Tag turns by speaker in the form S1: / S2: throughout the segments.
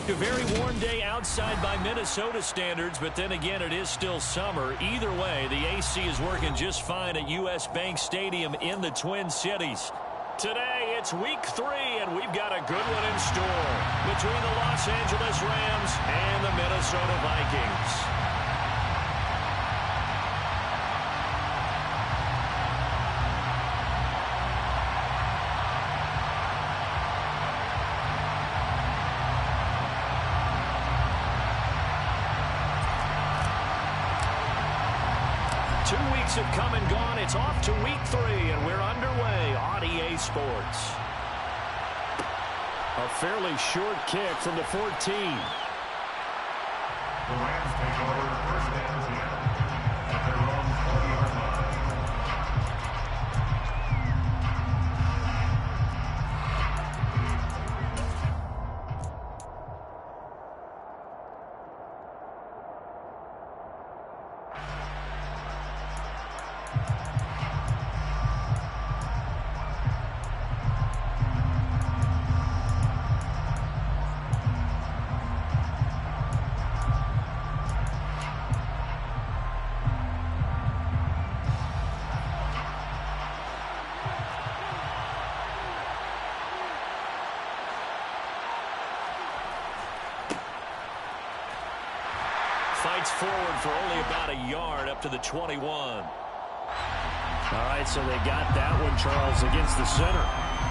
S1: A very warm day outside by Minnesota standards, but then again, it is still summer. Either way, the AC is working just fine at U.S. Bank Stadium in the Twin Cities. Today, it's week 3, and we've got a good one in store between the Los Angeles Rams and the Minnesota Vikings. 2 weeks have come and gone. It's off to week 3, and we're underway on EA Sports. A fairly short kick from the 14.
S2: The Rams take over first and 10 at their own 40-yard line.
S1: Fights forward for only about a yard up to the 21. All
S3: right, so they got that one, Charles, against the center.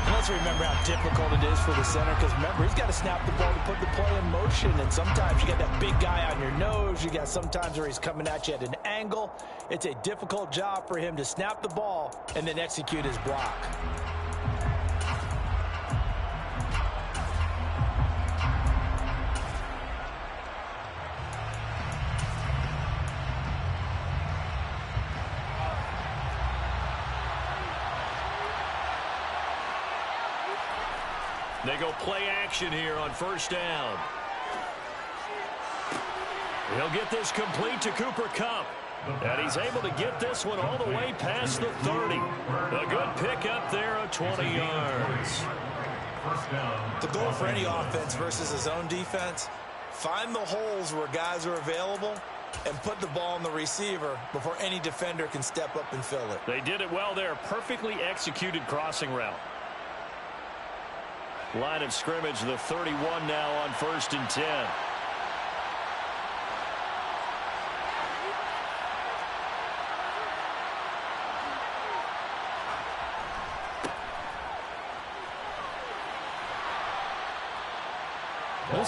S4: And let's remember how difficult it is for the center, because remember, he's got to snap the ball to put the play in motion, and sometimes you got that big guy on your nose. You got sometimes where he's coming at you at an angle. It's a difficult job for him to snap the ball and then execute his block.
S1: They go play action here on first down. He'll get this complete to Cooper Kupp. And he's able to get this one all the way past the 30. A good pickup there of 20 yards.
S4: The goal for any offense versus his own defense, find the holes where guys are available and put the ball on the receiver before any defender can step up and fill it.
S1: They did it well there. Perfectly executed crossing route. Line of scrimmage, the 31 now on first and 10.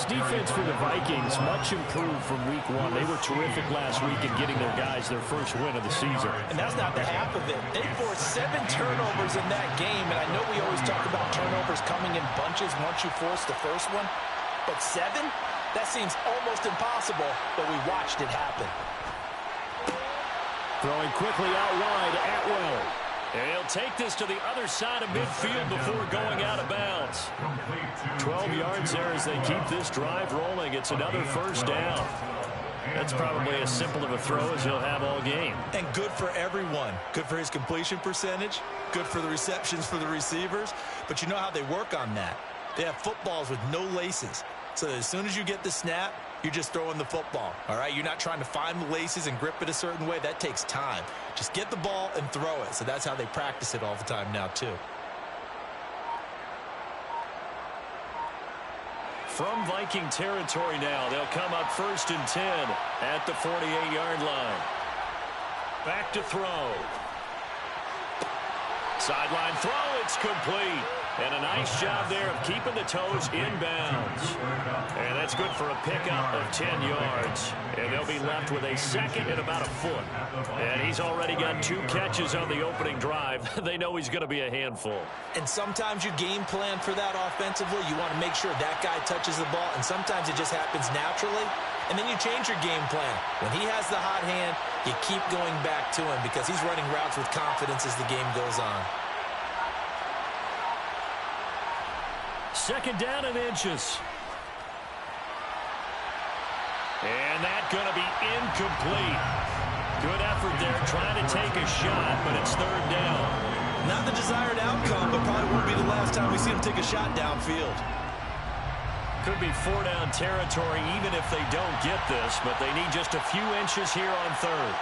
S3: This defense for the Vikings, much improved from week 1. They were terrific last week in getting their guys their first win of the season.
S4: And that's not the half of it. They forced 7 turnovers in that game, and I know we always talk about turnovers coming in bunches once you force the first one, but 7? That seems almost impossible, but we watched it happen.
S1: Throwing quickly out wide, Atwell. And he'll take this to the other side of midfield before going out of bounds. 12 yards there as they keep this drive rolling. It's another first down. That's probably as simple of a throw as he'll have all game.
S4: And good for everyone. Good for his completion percentage. Good for the receptions for the receivers. But you know how they work on that. They have footballs with no laces. So as soon as you get the snap, you're just throwing the football, all right? You're not trying to find the laces and grip it a certain way. That takes time. Just get the ball and throw it. So that's how they practice it all the time now, too.
S1: From Viking territory now, they'll come up first and 10 at the 48-yard line. Back to throw. Sideline throw, it's complete. And a nice job there of keeping the toes inbounds. And that's good for a pickup of 10 yards. And they'll be left with a second and about a foot. And he's already got 2 catches on the opening drive. They know he's going to be a handful.
S4: And sometimes you game plan for that offensively. You want to make sure that guy touches the ball. And sometimes it just happens naturally. And then you change your game plan. When he has the hot hand, you keep going back to him because he's running routes with confidence as the game goes on.
S1: Second down and inches. And that's going to be incomplete. Good effort there trying to take a shot, but it's third down.
S4: Not the desired outcome, but probably won't be the last time we see him take a shot downfield.
S1: Could be 4-down territory even if they don't get this, but they need just a few inches here on third.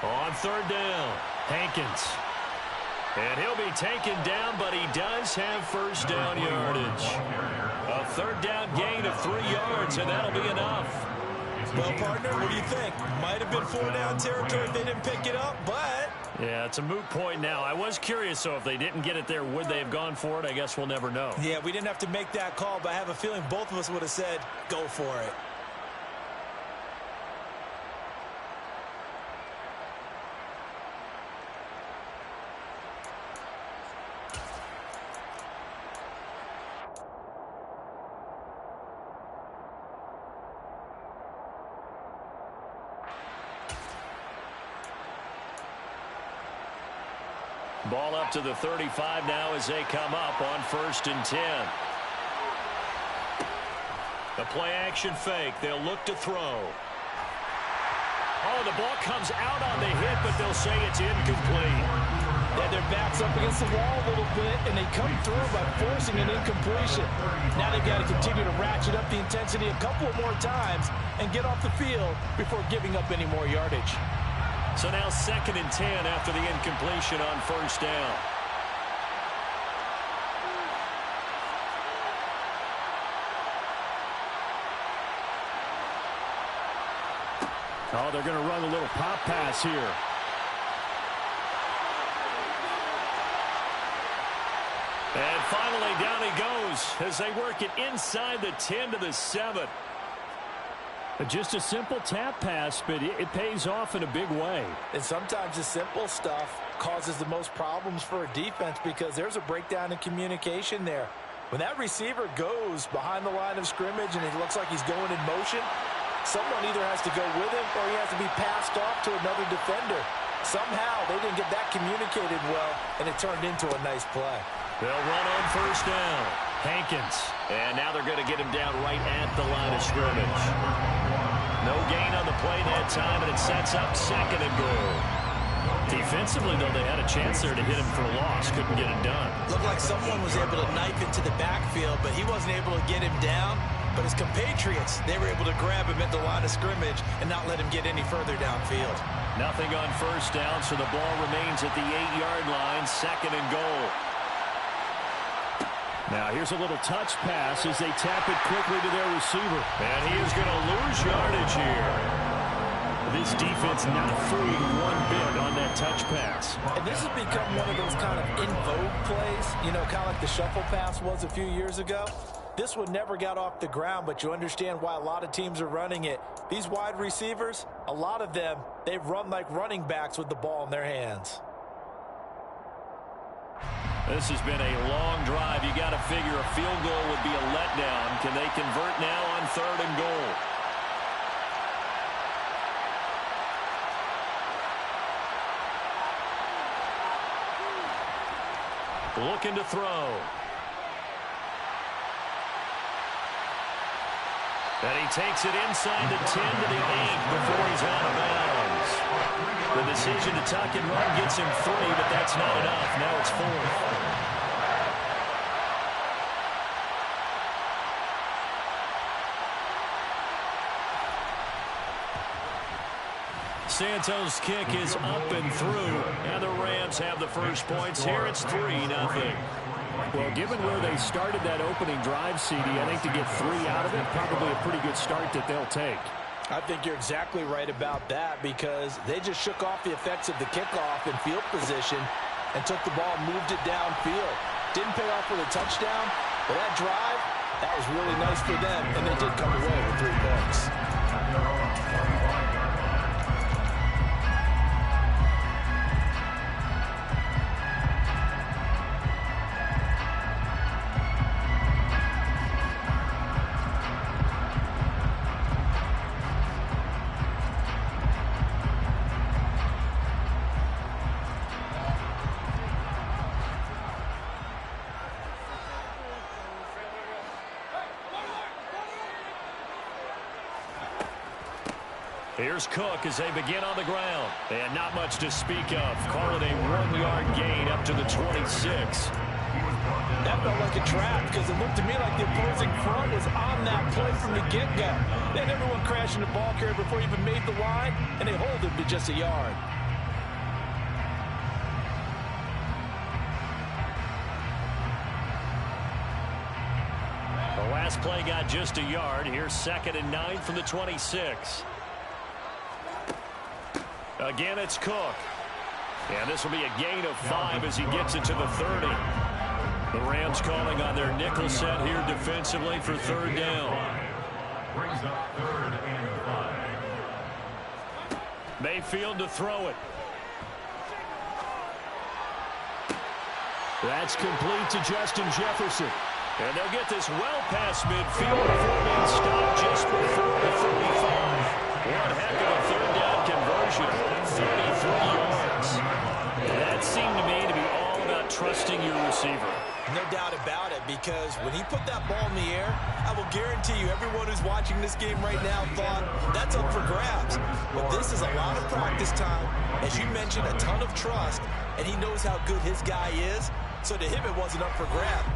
S1: On third down, Hankins. And he'll be taken down, but he does have first down yardage. A third down gain of 3 yards, and that'll be enough.
S4: Well, partner, what do you think? Might have been 4-down territory if they didn't pick it up, but...
S1: Yeah, it's a moot point now. I was curious, so if they didn't get it there, would they have gone for it? I guess we'll never know.
S4: Yeah, we didn't have to make that call, but I have a feeling both of us would have said, go for it.
S1: Ball up to the 35 now as they come up on 1st and 10. The play-action fake. They'll look to throw. Oh, the ball comes out on the hit, but they'll say it's incomplete.
S5: Yeah, their back's up against the wall a little bit, and they come through by forcing an incompletion. Now they've got to continue to ratchet up the intensity a couple of more times and get off the field before giving up any more yardage.
S1: So now 2nd and 10 after the incompletion on 1st down.
S3: Oh, they're going to run a little pop pass here.
S1: And finally down he goes as they work it inside the 10 to the 7.
S3: Just a simple tap pass, but it pays off in a big way.
S5: And sometimes the simple stuff causes the most problems for a defense because there's a breakdown in communication there. When that receiver goes behind the line of scrimmage and it looks like he's going in motion, someone either has to go with him or he has to be passed off to another defender. Somehow they didn't get that communicated well, and it turned into a nice play.
S1: They'll run on 1st down. Hankins. And now they're going to get him down right at the line of scrimmage. No gain on the play that time, and it sets up 2nd and goal. Defensively, though, they had a chance there to hit him for a loss. Couldn't get it done.
S4: Looked like someone was able to knife into the backfield, but he wasn't able to get him down. But his compatriots, they were able to grab him at the line of scrimmage and not let him get any further downfield.
S1: Nothing on 1st down, so the ball remains at the 8-yard line, 2nd and goal.
S3: Now here's a little touch pass as they tap it quickly to their receiver.
S1: And he is going to lose yardage here.
S3: This defense not fooling one bit on that touch pass.
S5: And this has become one of those kind of in vogue plays, you know, kind of like the shuffle pass was a few years ago. This one never got off the ground, but you understand why a lot of teams are running it. These wide receivers, a lot of them, they run like running backs with the ball in their hands.
S1: This has been a long drive. You got to figure a field goal would be a letdown. Can they convert now on 3rd and goal? Looking to throw. And he takes it inside the 10 to the 8 before he's out of bounds. The decision to tuck and run gets him 3, but that's not enough. Now it's 4th. Santos' kick is up and through, and the Rams have the first points here. It's 3-0.
S3: Well, given where they started that opening drive, CD, I think to get 3 out of it, probably a pretty good start that they'll take.
S5: I think you're exactly right about that because they just shook off the effects of the kickoff in field position and took the ball and moved it downfield. Didn't pay off with a touchdown, but that drive, that was really nice for them, and they did come away with 3 points.
S1: Here's Cook as they begin on the ground. And not much to speak of. Call it a 1-yard gain up to the 26.
S5: That felt like a trap because it looked to me like the opposing front was on that play from the get-go. They had everyone crashing the ball carrier before he even made the line, and they hold him to just a yard.
S1: The last play got just a yard. Here's 2nd and 9 from the 26. Again, it's Cook. And this will be a gain of 5 as he gets it to the 30. The Rams calling on their nickel set here defensively for 3rd down.
S2: Brings up 3rd and 5.
S1: Mayfield to throw it.
S3: That's complete to Justin Jefferson.
S1: And they'll get this well past midfield before being stopped just before the 35. One heck of a 3rd down conversion. 33 yards. That seemed to me to be all about trusting your receiver.
S4: No doubt about it, because when he put that ball in the air, I will guarantee you everyone who's watching this game right now thought that's up for grabs. But this is a lot of practice time. As you mentioned, a ton of trust, and he knows how good his guy is. So to him, it wasn't up for grabs.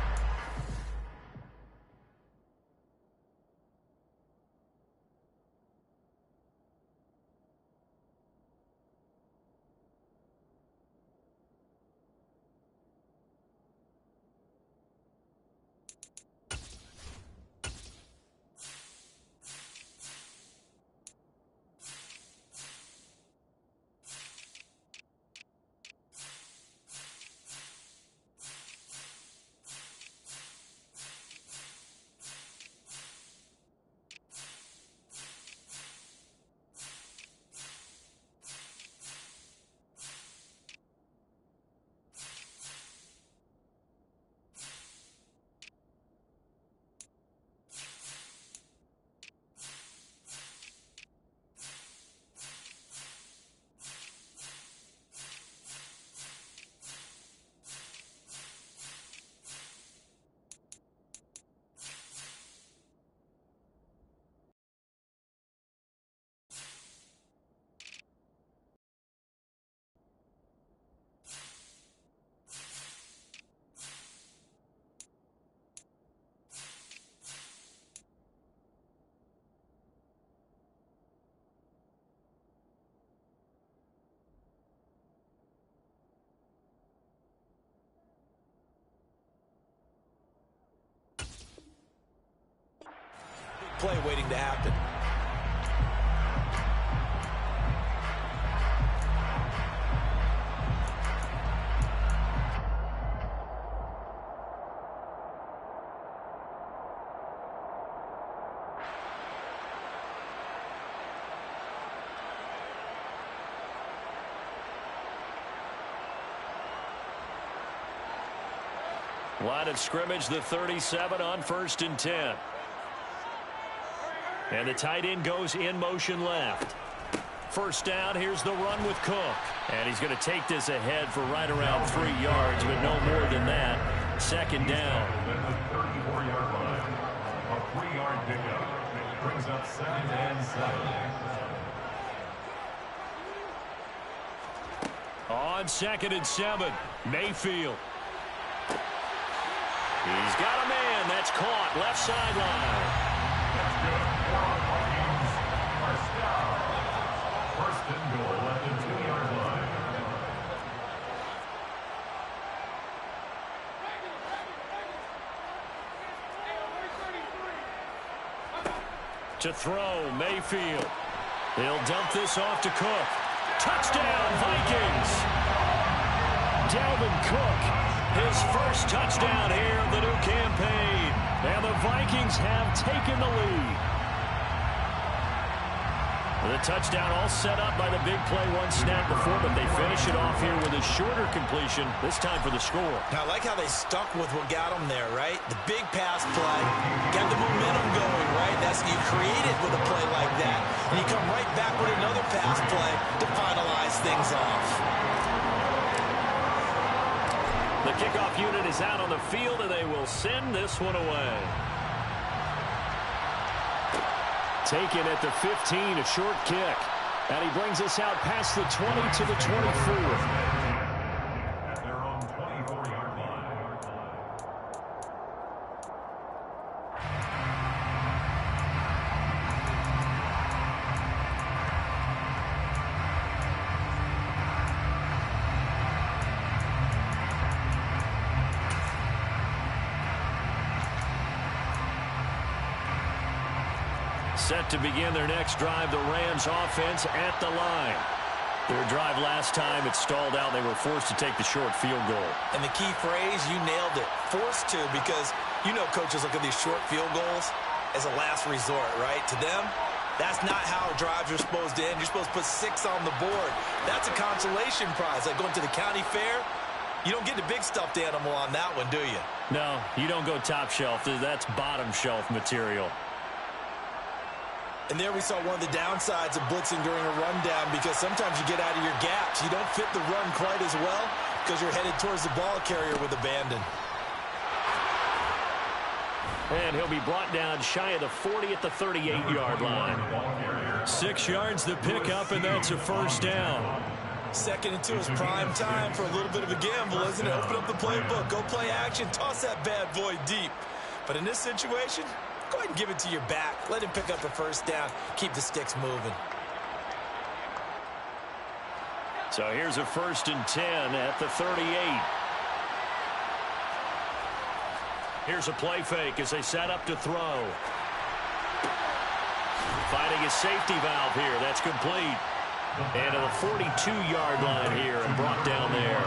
S4: Play waiting to happen.
S1: Line of scrimmage, the 37 on 1st and 10. And the tight end goes in motion left. 1st down, here's the run with Cook. And he's going to take this ahead for right around 3 yards, but no more than that. 2nd down.
S2: At the 34-yard line, a 3-yard pickup brings up 2nd and 7.
S1: On 2nd and 7, Mayfield. He's got a man. That's caught. Left sideline.
S2: That's good. 4 on Vikings. First down. 1st and goal at the 2-yard line.
S1: To throw, Mayfield. He'll dump this off to Cook. Touchdown, Vikings. Dalvin Cook, his first touchdown here of the new campaign. And the Vikings have taken the lead. The touchdown all set up by the big play one snap before, but they finish it off here with a shorter completion, this time for the score.
S4: Now, I like how they stuck with what got them there, right? The big pass play, got the momentum going, right? That's you create it with a play like that, and you come right back with another pass play to finalize things off.
S1: The kickoff unit is out on the field, and they will send this one away.
S3: Taken at the 15, a short kick. And he brings us out past the 20 to the 24.
S2: At their own 24-yard line.
S1: Set to begin their next drive, the Rams offense at the line. Their drive last time, it stalled out. They were forced to take the short field goal.
S5: And the key phrase, you nailed it, forced to, because you know coaches look at these short field goals as a last resort, right? To them, that's not how drives are supposed to end. You're supposed to put 6 on the board. That's a consolation prize, like going to the county fair. You don't get the big stuffed animal on that one, do you?
S1: No, you don't go top shelf. That's bottom shelf material.
S5: And there we saw one of the downsides of blitzing during a rundown, because sometimes you get out of your gaps. You don't fit the run quite as well because you're headed towards the ball carrier with abandon.
S1: And he'll be brought down shy of the 40 at the 38-yard line. 6 yards the pickup, and that's a first down.
S5: 2nd and 2 is prime time for a little bit of a gamble, isn't it? Open up the playbook, go play action, toss that bad boy deep. But in this situation, go ahead and give it to your back. Let him pick up a first down. Keep the sticks moving.
S1: So here's a 1st and 10 at the 38. Here's a play fake as they set up to throw. Finding a safety valve here. That's complete. And to the 42-yard line here and brought down there.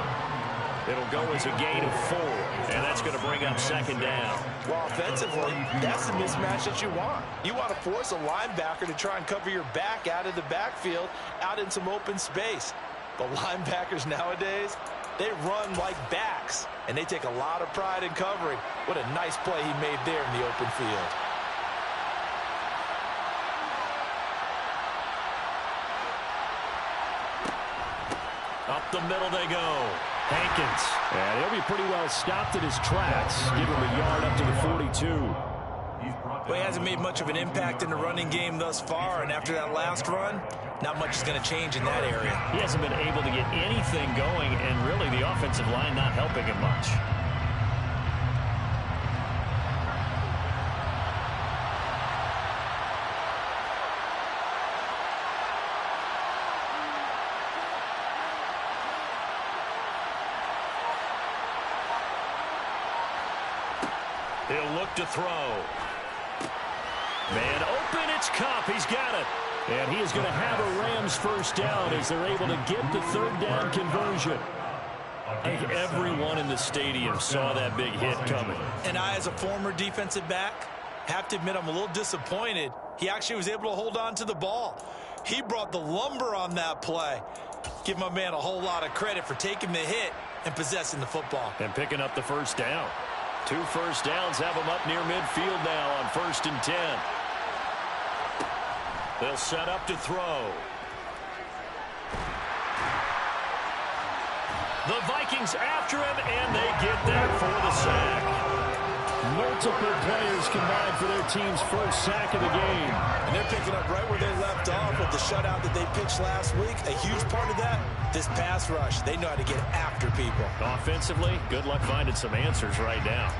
S1: It'll go as a gain of 4, and that's going to bring up 2nd down.
S5: Well, offensively, that's the mismatch that you want. You want to force a linebacker to try and cover your back out of the backfield, out in some open space. But linebackers nowadays, they run like backs, and they take a lot of pride in covering. What a nice play he made there in the open field.
S1: Up the middle they go. Hankins.
S3: And he'll be pretty well stopped in his tracks. Give him a yard up to the 42.
S5: Well, he hasn't made much of an impact in the running game thus far, and after that last run, not much is going to change in that area.
S1: He hasn't been able to get anything going, and really the offensive line not helping him much. He'll look to throw. Man open, it's Cup. He's got it. And he is going to have a Rams first down as they're able to get the 3rd down conversion. I think everyone in the stadium saw that big hit coming.
S5: And I, as a former defensive back, have to admit I'm a little disappointed. He actually was able to hold on to the ball. He brought the lumber on that play. Give my man a whole lot of credit for taking the hit and possessing the football.
S1: And picking up the first down. 2 first downs have him up near midfield now on 1st and 10. They'll set up to throw. The Vikings after him, and they get that for the sack.
S3: Multiple players combined for their team's first sack of the game.
S5: And they're picking up right where they left off with the shutout that they pitched last week. A huge part of that, this pass rush. They know how to get after people.
S1: Offensively, good luck finding some answers right now.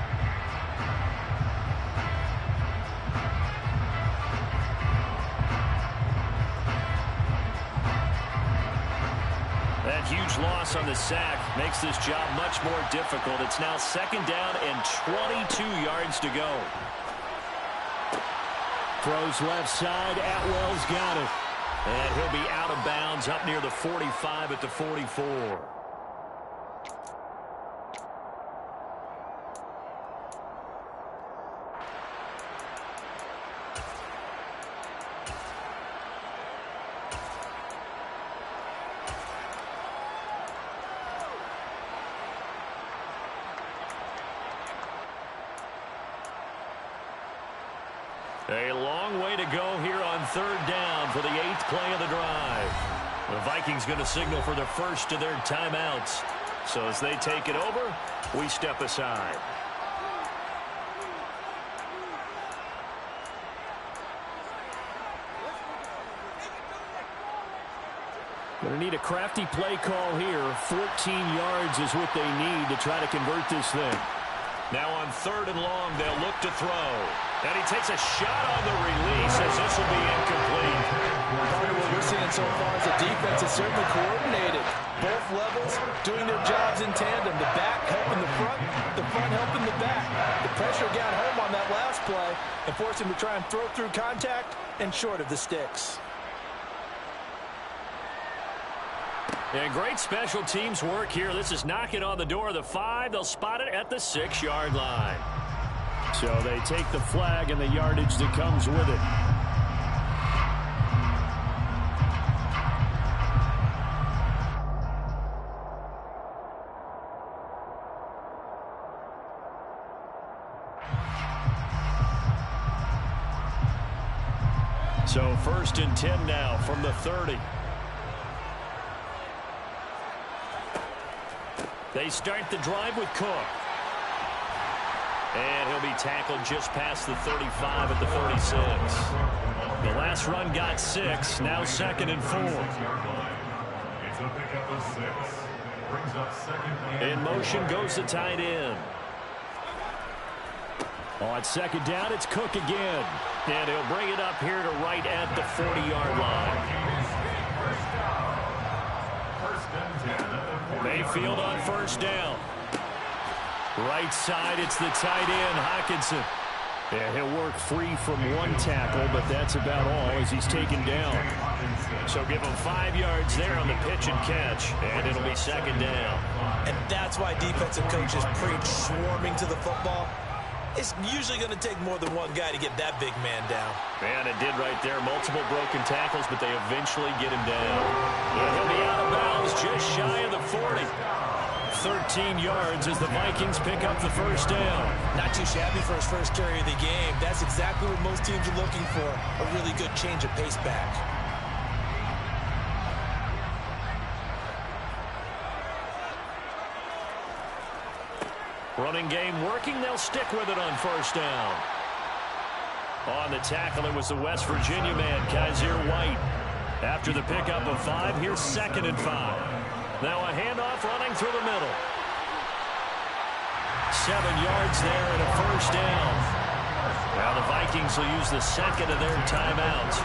S1: That huge loss on the sack makes this job much more difficult. It's now 2nd down and 22 yards to go.
S3: Throws left side. Atwell's got it.
S1: And he'll be out of bounds up near the 45 at the 44. A long way to go here on 3rd down for the 8th play of the drive. The Vikings going to signal for the first of their timeouts. So as they take it over, we step aside.
S3: Going to need a crafty play call here. 14 yards is what they need to try to convert this thing.
S1: Now on 3rd and long, they'll look to throw. And he takes a shot on the release as this will be incomplete.
S5: Part of what we're seeing so far is the defense is certainly coordinated. Both levels doing their jobs in tandem. The back helping the front helping the back. The pressure got home on that last play and forced him to try and throw through contact and short of the sticks.
S1: And great special teams work here. This is knocking on the door of the 5. They'll spot it at the 6-yard line.
S3: So they take the flag and the yardage that comes with it.
S1: So 1st and 10 now from the 30. They start the drive with Cook. And he'll be tackled just past the 35 at the 36. The last run got 6. Now 2nd and 4.
S2: It's a pickup of 6. Brings up 2nd and
S1: In motion goes the tight end.
S3: On 2nd down, it's Cook again.
S1: And he'll bring it up here to right at the 40-yard line. Mayfield on 1st down. Right side, it's the tight end, Hockenson.
S3: Yeah, he'll work free from one tackle, but that's about all as he's taken down.
S1: So give him 5 yards there on the pitch and catch, and it'll be 2nd down.
S5: And that's why defensive coaches preach swarming to the football. It's usually going to take more than one guy to get that big man down.
S1: Man, it did right there. Multiple broken tackles, but they eventually get him down. And he'll be out of bounds just shy of the 40. 13 yards as the Vikings pick up the 1st down.
S5: Not too shabby for his first carry of the game. That's exactly what most teams are looking for, a really good change of pace back.
S1: Running game working. They'll stick with it on 1st down. On the tackle, it was the West Virginia man, Kaiser White. After the pickup of 5, here's 2nd and 5. Now a handoff running through the middle. 7 yards there and a 1st down. Now the Vikings will use the 2nd of their timeouts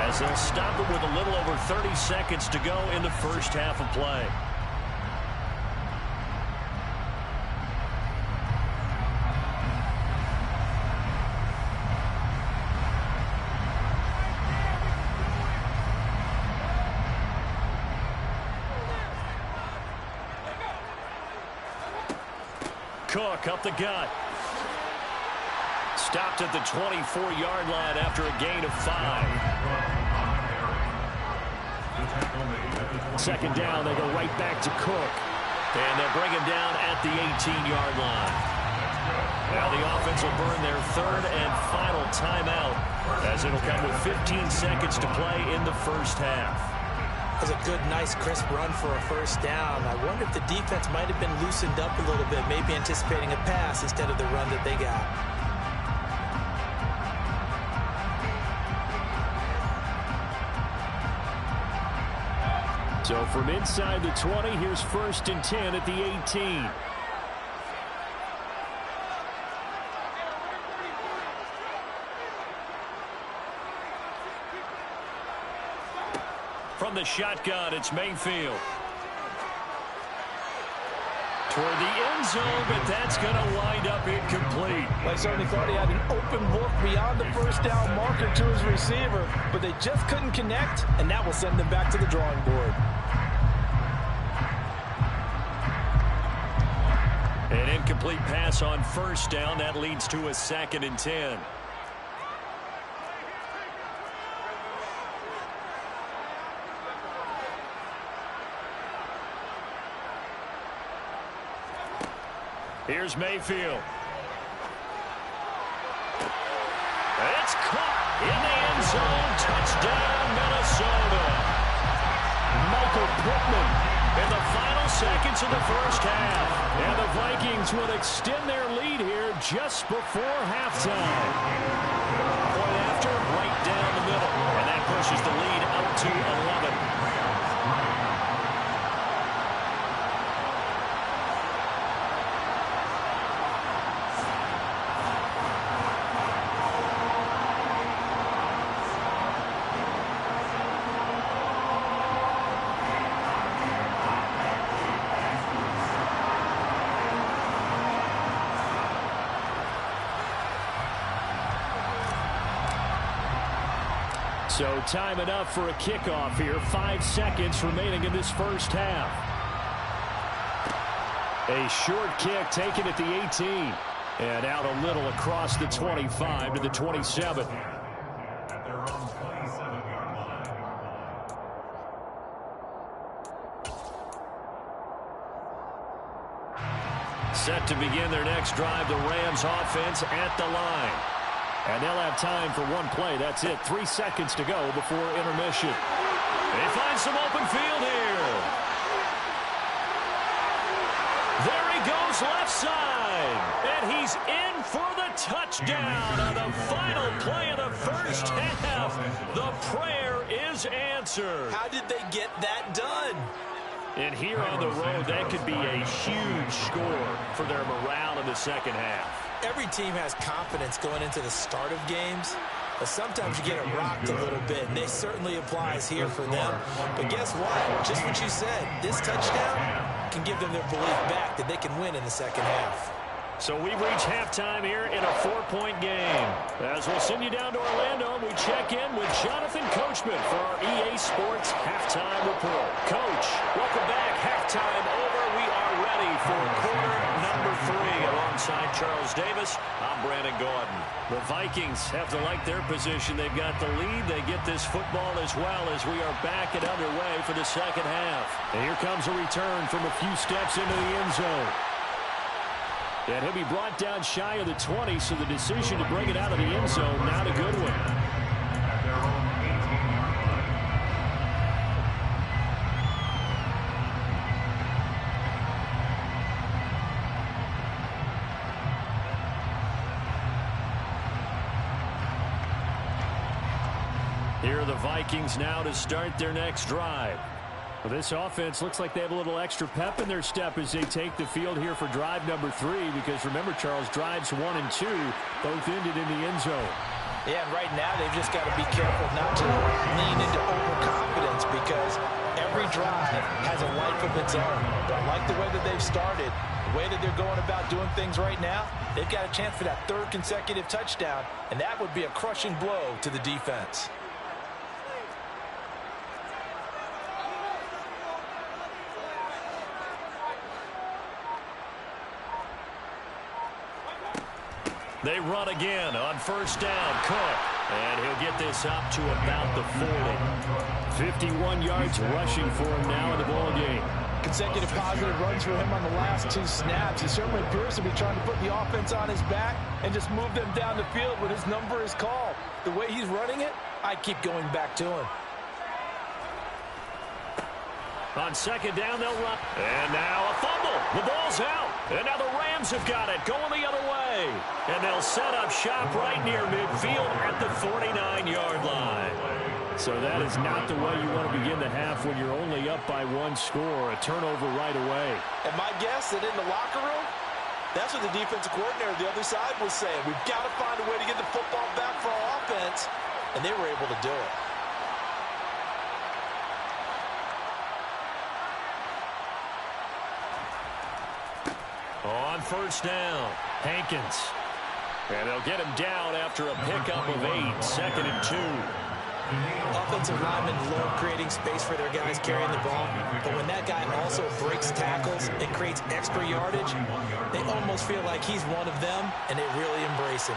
S1: as they'll stop it with a little over 30 seconds to go in the 1st half of play. Cook up the gut. Stopped at the 24-yard line after a gain of 5.
S3: 2nd down, they go right back to Cook.
S1: And they'll bring him down at the 18-yard line. Now the offense will burn their 3rd and final timeout as it'll come with 15 seconds to play in the 1st half.
S5: Was a good, nice, crisp run for a 1st down. I wonder if the defense might have been loosened up a little bit, maybe anticipating a pass instead of the run that they got.
S3: So from inside the 20, here's 1st and 10 at the 18.
S1: From the shotgun, it's Mayfield. Toward the end zone, but that's going to wind up incomplete.
S5: I certainly thought he had an open look beyond the 1st down marker to his receiver, but they just couldn't connect, and that will send them back to the drawing board.
S1: An incomplete pass on 1st down. That leads to a 2nd and 10. Here's Mayfield. It's caught in the end zone. Touchdown, Minnesota.
S3: Michael Pittman
S1: In the final seconds of the 1st half.
S3: And the Vikings would extend their lead here just before halftime.
S1: Point after, right down the middle. And that pushes the lead up to 11.
S3: So time enough for a kickoff here. 5 seconds remaining in this first half. A short kick taken at the 18. And out a little across the 25 to the 27.
S2: At their own 27-yard line.
S1: Set to begin their next drive, the Rams offense at the line.
S3: And they'll have time for one play. That's it. 3 seconds to go before intermission.
S1: They find some open field here. There he goes left side. And he's in for the touchdown on the final play of the first half. The prayer is answered.
S5: How did they get that done?
S1: And here on the road, that could be a huge score for their morale in the second half.
S5: Every team has confidence going into the start of games, but sometimes you get it rocked a little bit, and this certainly applies here for them. But guess what? Just what you said, this touchdown can give them their belief back that they can win in the second half.
S1: So we've reached halftime here in a 4-point game. As we'll send you down to Orlando, we check in with Jonathan Coachman for our EA Sports Halftime Report. Coach, welcome back. Halftime over. We are ready for quarter number 3. Alongside Charles Davis, I'm Brandon Gordon. The Vikings have to like their position. They've got the lead. They get this football as well as we are back and underway for the second half.
S3: And here comes a return from a few steps into the end zone. And he'll be brought down shy of the 20, so the decision to bring it out of the end zone, not a good one.
S2: At their own 18-yard line.
S1: Here are the Vikings now to start their next drive.
S3: Well, this offense looks like they have a little extra pep in their step as they take the field here for drive number 3, because remember, Charles, drives 1 and 2 both ended in the end zone.
S5: Yeah, and right now they've just got to be careful not to lean into overconfidence, because every drive has a life of its own. But I like the way that they've started, the way that they're going about doing things right now. They've got a chance for that 3rd consecutive touchdown, and that would be a crushing blow to the defense.
S1: They run again on first down. Cook. And he'll get this up to about the 40.
S3: 51 yards rushing for him now in the ball game.
S5: Consecutive positive runs for him on the last 2 snaps. He certainly appears to be trying to put the offense on his back and just move them down the field when his number is called. The way he's running it, I keep going back to him.
S1: On second down, they'll run. And now a fumble. The ball's out. And now the Rams have got it, going the other way. And they'll set up shop right near midfield at the 49-yard line.
S3: So that is not the way you want to begin the half when you're only up by 1 score. A turnover right away.
S5: And my guess that in the locker room, that's what the defensive coordinator on the other side was saying. We've got to find a way to get the football back for our offense. And they were able to do it.
S1: On first down, Hankins. And they'll get him down after a pickup of 8, 2nd and 2.
S5: Offensive linemen love creating space for their guys carrying the ball, but when that guy also breaks tackles and creates extra yardage, they almost feel like he's one of them, and they really embrace him.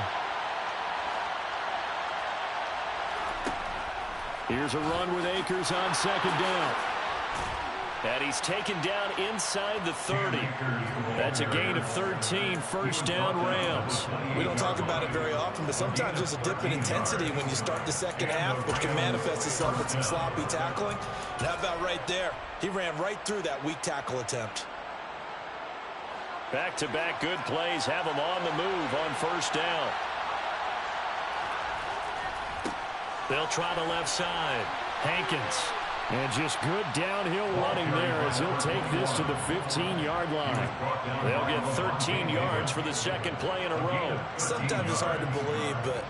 S3: Here's a run with Akers on second down.
S1: And he's taken down inside the 30. That's a gain of 13, first down Rams.
S5: We don't talk about it very often, but sometimes there's a dip in intensity when you start the second half, which can manifest itself in some sloppy tackling. And how about right there? He ran right through that weak tackle attempt.
S1: Back-to-back good plays have him on the move on first down. They'll try the left side. Hankins.
S3: And just good downhill running there as he'll take this to the 15-yard line.
S1: They'll get 13 yards for the second play in a row.
S5: Sometimes it's hard to believe, but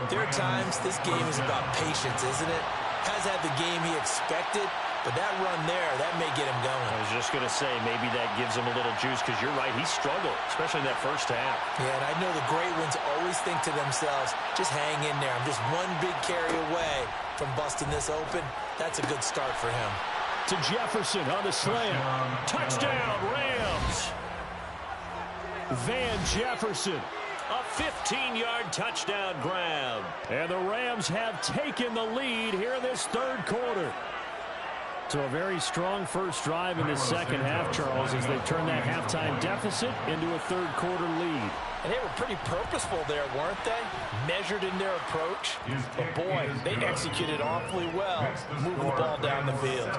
S5: there are times this game is about patience, isn't it? Has had the game he expected, but that run there, that may get him going.
S3: I was just going to say, maybe that gives him a little juice, because you're right, he struggled, especially in that first half.
S5: Yeah, and I know the great ones always think to themselves, just hang in there. I'm just one big carry away from busting this open. That's a good start for him.
S3: To Jefferson on the slam. Touchdown, Rams! Van Jefferson.
S1: A 15-yard touchdown grab.
S3: And the Rams have taken the lead here in this third quarter. So a very strong first drive in the second half, Charles, as they turn that halftime deficit into a third quarter lead.
S5: And they were pretty purposeful there, weren't they? Measured in their approach. But boy, they executed awfully well, moving the ball down the field.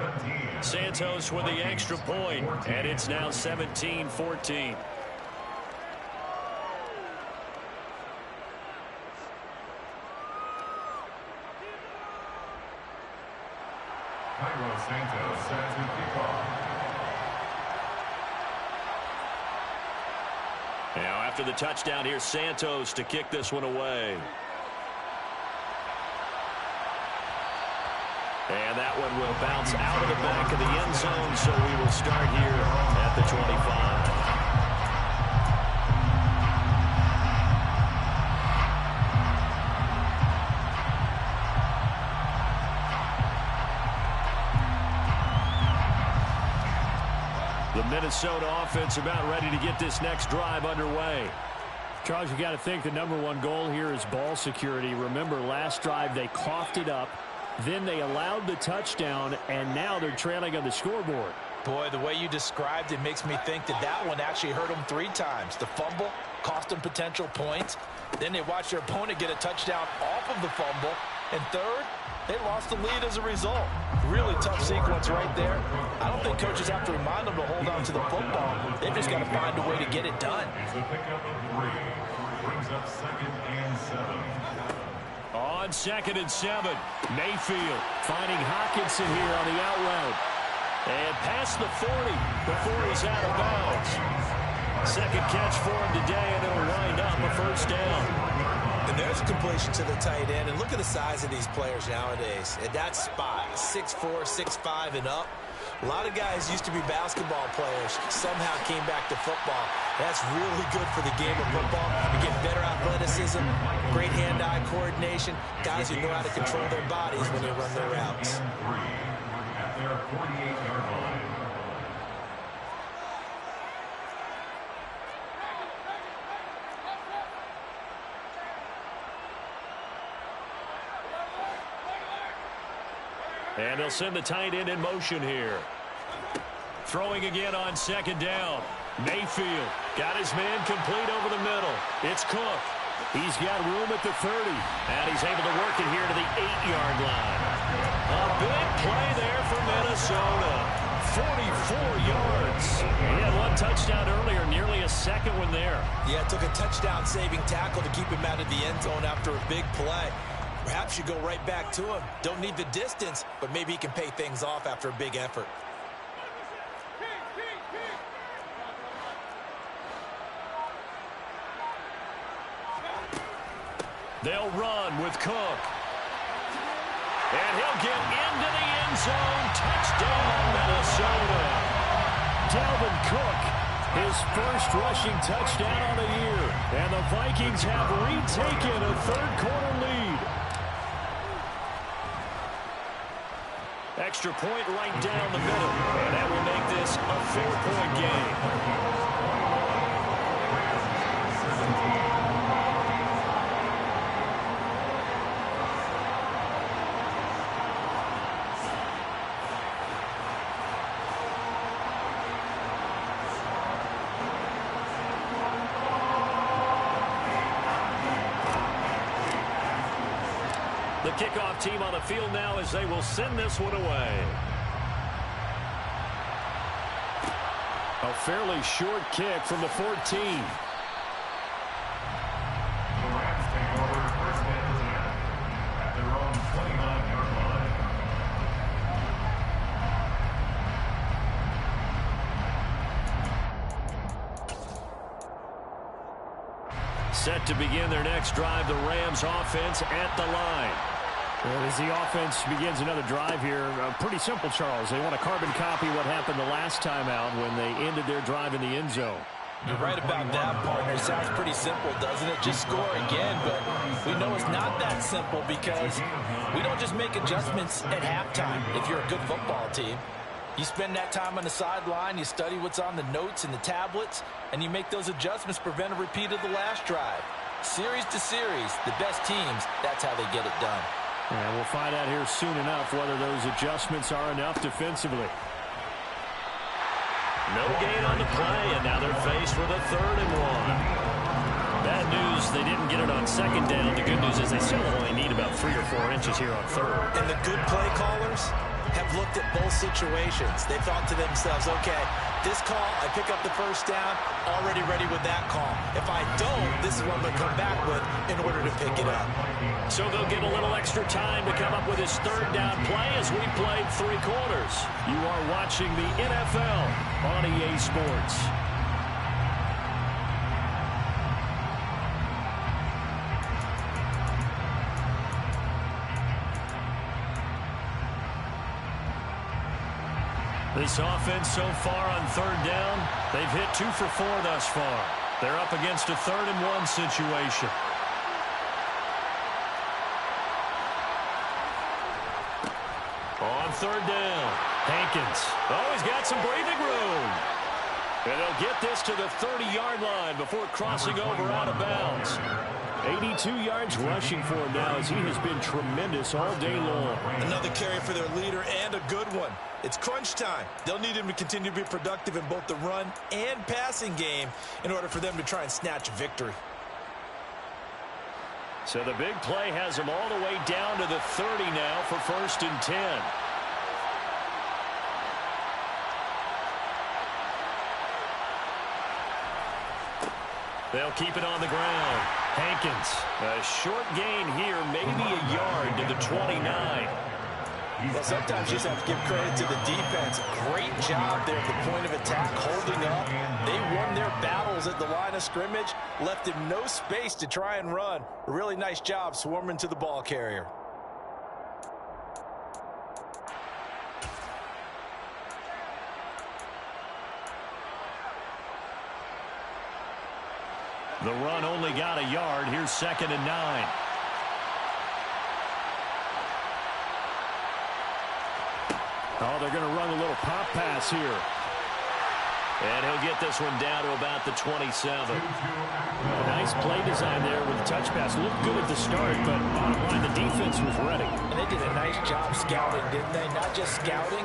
S1: Santos with the extra point, and it's now 17-14.
S2: Santos set to kickoff.
S1: Now after the touchdown, here's Santos to kick this one away. And that one will bounce out of the back of the end zone, so we will start here at the 25. The Minnesota offense about ready to get this next drive underway.
S3: Charles, you got to think the number one goal here is ball security. Remember, last drive they coughed it up, then they allowed the touchdown, and now they're trailing on the scoreboard.
S5: Boy, the way you described it makes me think that that one actually hurt them 3 times. The fumble cost them potential points. Then they watched their opponent get a touchdown off of the fumble. And third, they lost the lead as a result. Really tough sequence right there. I don't think coaches have to remind them to hold on to the football. They've just got to find a way to get it done.
S2: It's a pickup of 3. Brings up 2nd and 7.
S1: On 2nd and 7, Mayfield finding Hockenson here on the out route. And past the 40 before he's out of bounds. Second catch for him today, and it'll wind up a first down.
S5: And there's a completion to the tight end. And look at the size of these players nowadays. At that spot, 6'4", 6'5", and up. A lot of guys used to be basketball players, somehow came back to football. That's really good for the game of football. You get better athleticism, great hand-eye coordination, guys who know how to control their bodies when they run their routes.
S2: At their 48-yard line.
S1: And they'll send the tight end in motion here. Throwing again on 2nd down. Mayfield got his man complete over the middle. It's Cook. He's got room at the 30. And he's able to work it here to the 8-yard line. A big play there for Minnesota. 44 yards. He had one touchdown earlier, nearly a second one there.
S5: Yeah, it took a touchdown-saving tackle to keep him out of the end zone after a big play. Perhaps you go right back to him. Don't need the distance, but maybe he can pay things off after a big effort.
S1: They'll run with Cook. And he'll get into the end zone. Touchdown, Minnesota.
S3: Dalvin Cook, his first rushing touchdown on the year. And the Vikings have retaken a third-quarter lead.
S1: Extra point right down the middle. And that will make this a 4-point game. The kickoff team on the field now as they will send this one away.
S3: A fairly short kick from the 14.
S2: The Rams take over 1st and 10 at their own 29-yard line.
S1: Set to begin their next drive, the Rams offense at the line.
S3: And as the offense begins another drive here, pretty simple, Charles. They want to carbon copy what happened the last time out when they ended their drive in the end zone.
S5: You're right about that, partner. It sounds pretty simple, doesn't it? Just score again, but we know it's not that simple because we don't just make adjustments at halftime if you're a good football team. You spend that time on the sideline, you study what's on the notes and the tablets, and you make those adjustments to prevent a repeat of the last drive. Series to series, the best teams, that's how they get it done.
S3: And we'll find out here soon enough whether those adjustments are enough defensively.
S1: No gain on the play, and now they're faced with a 3rd and 1. Bad news, they didn't get it on 2nd down. The good news is they still only need about 3 or 4 inches here on 3rd.
S4: And the good play callers have looked at both situations. They thought to themselves, okay, this call, I pick up the 1st down, already ready with that call. If I don't, this is what I'm going to come back with in order to pick it up.
S1: So they'll get a little extra time to come up with his 3rd down play as we played 3 quarters. You are watching the NFL on EA Sports. This offense so far on 3rd down, they've hit 2 for 4 thus far. They're up against a 3rd and 1 situation. On 3rd down, Hankins. Oh, he's got some breathing room. And they'll get this to the 30-yard line before crossing over out of bounds. 82 yards rushing for him now as he has been tremendous all day long.
S4: Another carry for their leader and a good one. It's crunch time. They'll need him to continue to be productive in both the run and passing game in order for them to try and snatch a victory.
S1: So the big play has him all the way down to the 30 now for 1st and 10. They'll keep it on the ground. Hankins, a short gain here, maybe a yard to the 29.
S5: Well, sometimes you just have to give credit to the defense. Great job there at the point of attack, holding up. They won their battles at the line of scrimmage, left him no space to try and run. A really nice job swarming to the ball carrier.
S1: The run only got a yard. Here's 2nd and 9.
S3: Oh, they're going to run a little pop pass here.
S1: And he'll get this one down to about the 27.
S3: Nice play design there with the touch pass. Looked good at the start, but bottom line, the defense was ready.
S5: And they did a nice job scouting, didn't they? Not just scouting,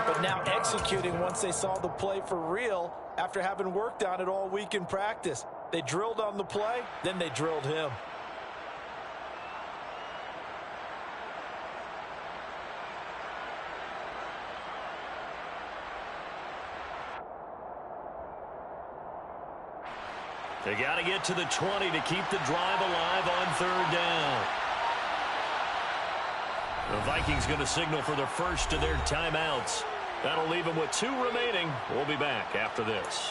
S5: but now executing once they saw the play for real after having worked on it all week in practice. They drilled on the play, then they drilled him.
S1: They got to get to the 20 to keep the drive alive on 3rd down. The Vikings going to signal for the first of their timeouts. That'll leave them with 2 remaining. We'll be back after this.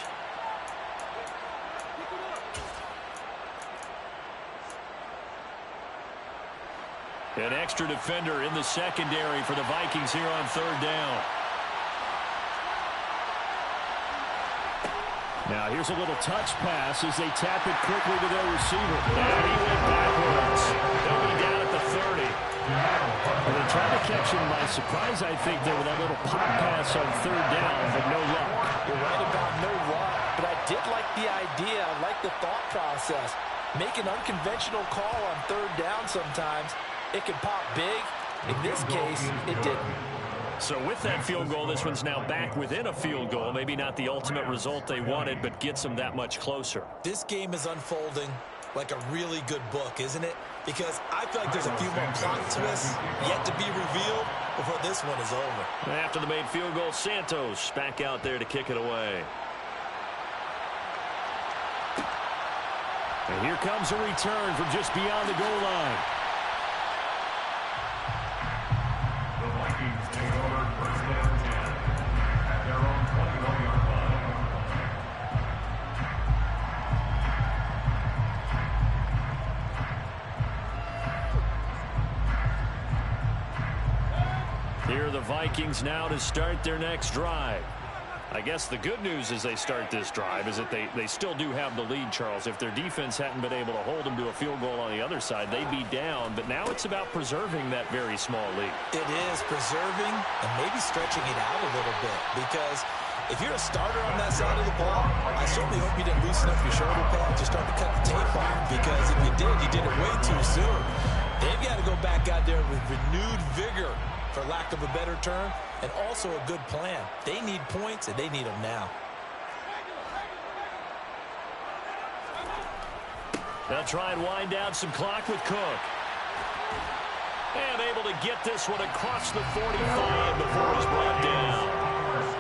S1: An extra defender in the secondary for the Vikings here on 3rd down.
S3: Now here's a little touch pass as they tap it quickly to their receiver. And he went backwards.
S1: They'll be down at the 30.
S3: Well, they tried to catch him by surprise, I think, there with that little pop pass on 3rd down, but no luck.
S5: You're right about no luck, but I did like the idea. I like the thought process. Make an unconventional call on 3rd down sometimes. It can pop big. In this case, it didn't.
S1: So with that field goal, this one's now back within a field goal. Maybe not the ultimate result they wanted, but gets them that much closer.
S4: This game is unfolding like a really good book, isn't it? Because I feel like there's a few more plot twists yet to be revealed before this one is over.
S1: After the made field goal, Santos back out there to kick it away.
S3: And here comes a return from just beyond the goal line.
S2: The Vikings take over 1st and 10 at their own 21-yard line.
S1: the Vikings now to start their next drive. I guess the good news as they start this drive is that they still do have the lead, Charles. If their defense hadn't been able to hold them to a field goal on the other side, they'd be down. But now it's about preserving that very small lead.
S5: It is preserving and maybe stretching it out a little bit, because if you're a starter on that side of the ball, I certainly hope you didn't loosen up your shoulder pads or start to cut the tape off, because if you did it way too soon. They've got to go back out there with renewed vigor, for lack of a better term, and also a good plan. They need points, and they need them now.
S1: They'll try and wind down some clock with Cook. And able to get this one across the 45 before he's brought down.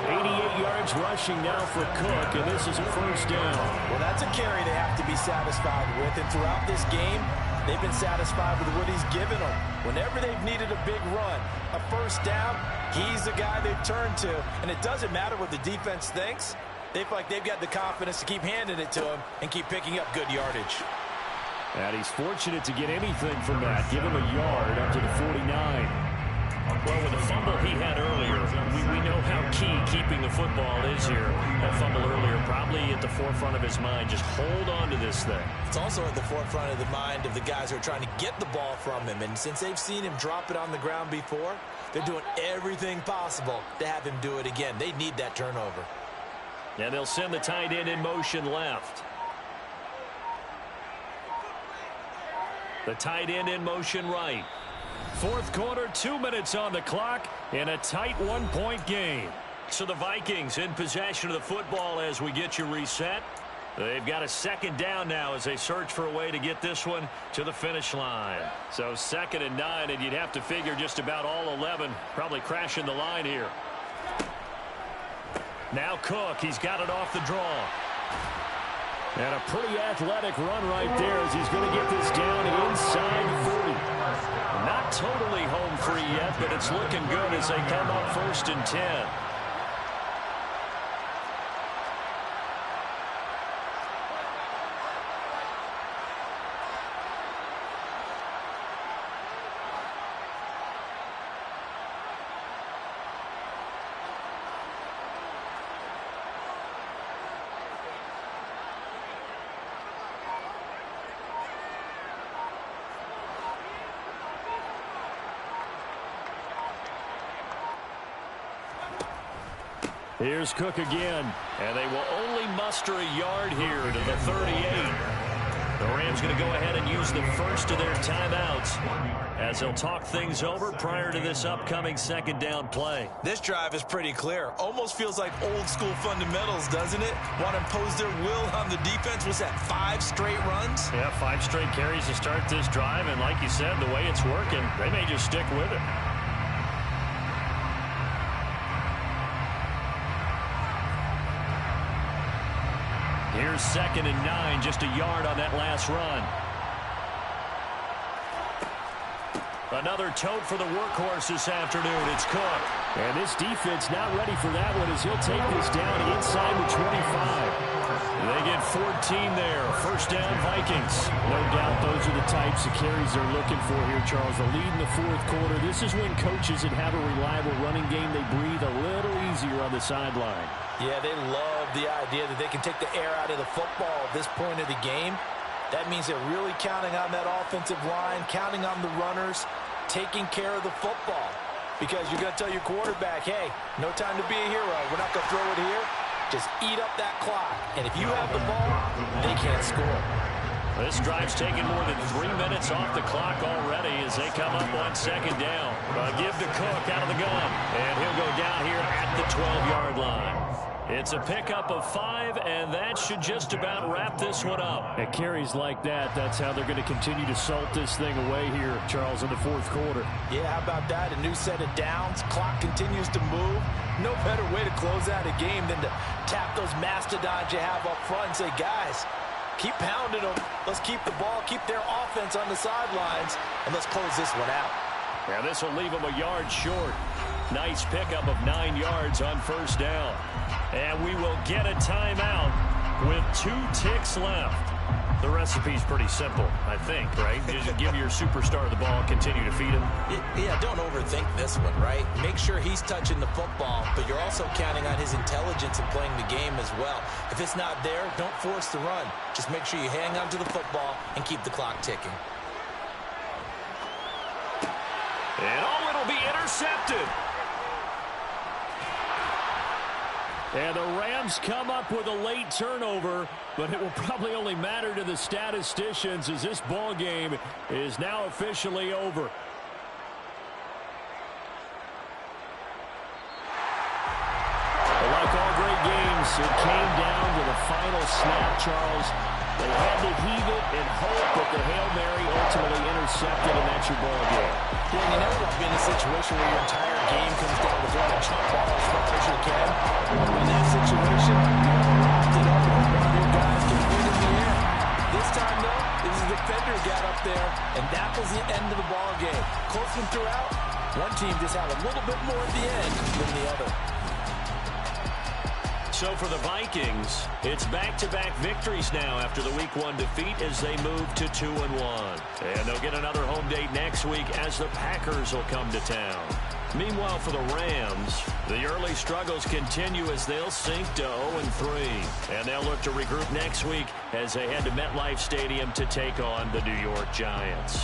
S1: 88 yards rushing now for Cook, and this is a first down.
S5: Well, that's a carry they have to be satisfied with, and throughout this game, they've been satisfied with what he's given them. Whenever they've needed a big run, a first down, he's the guy they've turned to. And it doesn't matter what the defense thinks. They feel like they've got the confidence to keep handing it to him and keep picking up good yardage.
S3: And he's fortunate to get anything from that. Give him a yard up to the 49.
S1: Well, with the fumble he had earlier, we know how key keeping the football is here. That fumble earlier probably at the forefront of his mind. Just hold on to this thing.
S5: It's also at the forefront of the mind of the guys who are trying to get the ball from him. And since they've seen him drop it on the ground before, they're doing everything possible to have him do it again. They need that turnover.
S1: And they'll send the tight end in motion left. The tight end in motion right. Fourth quarter, 2 minutes on the clock in a tight one-point game. So the Vikings in possession of the football as we get you reset. They've got a second down now as they search for a way to get this one to the finish line. So 2nd and 9, and you'd have to figure just about all 11 probably crashing the line here. Now Cook, he's got it off the draw. And a pretty athletic run right there as he's going to get this down inside the 40. Not totally home free yet, but it's looking good as they come up 1st and 10. Here's Cook again, and they will only muster a yard here to the 38. The Rams going to go ahead and use the first of their timeouts as they'll talk things over prior to this upcoming second down play.
S5: This drive is pretty clear. Almost feels like old school fundamentals, doesn't it? Want to impose their will on the defense. Was that 5 straight runs?
S1: Yeah, 5 straight carries to start this drive, and like you said, the way it's working, they may just stick with it. Here's 2nd and 9, just a yard on that last run. Another tote for the workhorse this afternoon. It's Cook.
S3: And this defense not ready for that one as he'll take this down inside the 25.
S1: They get 14 there. First down, Vikings.
S3: No doubt those are the types of carries they're looking for here, Charles. The lead in the fourth quarter. This is when coaches that have a reliable running game, they breathe a little easier on the sideline.
S5: Yeah, they love the idea that they can take the air out of the football at this point of the game. That means they're really counting on that offensive line, counting on the runners, taking care of the football. Because you're going to tell your quarterback, hey, no time to be a hero. We're not going to throw it here. Just eat up that clock. And if you have the ball, they can't score.
S1: This drive's taken more than 3 minutes off the clock already as they come up on second down. Give to Cook out of the gun. And he'll go down here at the 12-yard line. It's a pickup of 5, and that should just about wrap this one up.
S3: At carries like that, that's how they're going to continue to salt this thing away here, Charles, in the fourth quarter.
S5: Yeah, how about that? A new set of downs. Clock continues to move. No better way to close out a game than to tap those mastodons you have up front and say, guys, keep pounding them. Let's keep the ball, keep their offense on the sidelines, and let's close this one out.
S1: Yeah, this will leave them a yard short. Nice pickup of 9 yards on first down. And we will get a timeout with 2 ticks left. The recipe's pretty simple, I think, right? You just give your superstar the ball, continue to feed him.
S5: Yeah, don't overthink this one, right? Make sure he's touching the football, but you're also counting on his intelligence in playing the game as well. If it's not there, don't force the run. Just make sure you hang on to the football and keep the clock ticking.
S1: And it'll be intercepted.
S3: And the Rams come up with a late turnover, but it will probably only matter to the statisticians as this ball game is now officially over. But like all great games, it came down to the final snap, Charles. They had to heave it and hope, but the Hail Mary ultimately intercepted, and that's your ball game.
S5: Yeah, you never want to be in a situation where your entire game comes down to throwing a chunk ball as far as you can. In that situation, you locked it up and one of your guys can win in the air. This time, though, it was the defender who got up there, and that was the end of the ball game. Close one throughout. One team just had a little bit more at the end than the other.
S1: So for the Vikings, it's back-to-back victories now after the Week 1 defeat as they move to 2-1. And they'll get another home date next week as the Packers will come to town. Meanwhile, for the Rams, the early struggles continue as they'll sink to 0-3. And they'll look to regroup next week as they head to MetLife Stadium to take on the New York Giants.